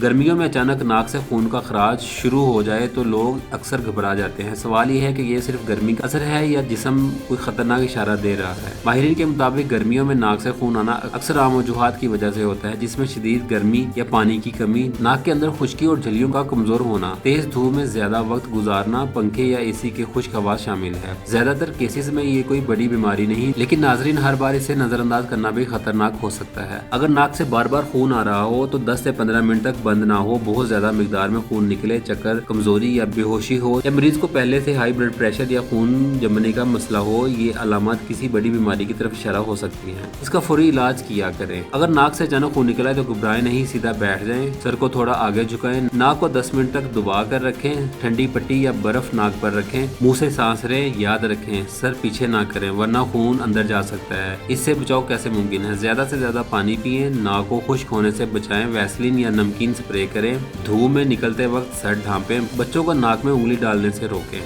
गर्मियों में अचानक नाक से खून का खराज शुरू हो जाए तो लोग अक्सर घबरा जाते हैं। सवाल ये है कि ये सिर्फ गर्मी का असर है या जिस्म कोई खतरनाक इशारा दे रहा है। माहिरीन के मुताबिक गर्मियों में नाक से खून आना अक्सर आम वजूहात की वजह से होता है, जिसमें शदीद गर्मी या पानी की कमी, नाक के अंदर खुश्की और झिल्लियों का कमजोर होना, तेज धूप में ज्यादा वक्त गुजारना, पंखे या एसी के खुश्क हवा शामिल है। ज्यादातर केसेस में ये कोई बड़ी बीमारी नहीं, लेकिन नाजरीन हर बार इसे नजरअंदाज करना भी खतरनाक हो सकता है। अगर नाक से बार बार खून आ रहा हो तो 10 से 15 मिनट तक बंद ना हो, बहुत ज्यादा मिकदार में खून निकले, चक्कर, कमजोरी या बेहोशी हो, या मरीज को पहले से हाई ब्लड प्रेशर या खून जमने का मसला हो, ये अलामत किसी बड़ी बीमारी की तरफ इशारा हो सकती है। इसका फौरी इलाज किया करें। अगर नाक से अचानक खून निकला है तो घबराएं नहीं, सीधा बैठ जाएं, सर को थोड़ा आगे झुकाएं, नाक को 10 मिनट तक दबा कर रखें, ठंडी पट्टी या बर्फ नाक पर रखें, मुंह से सांस लें, याद रखें सर पीछे ना करें वरना खून अंदर जा सकता है। इससे बचाव कैसे मुमकिन है? ज्यादा से ज्यादा पानी पिएं, नाक को खुश्क होने से बचाएं, वैसलीन या नमकीन स्प्रे करें, धूप में निकलते वक्त सर ढांपें, बच्चों को नाक में उंगली डालने से रोकें।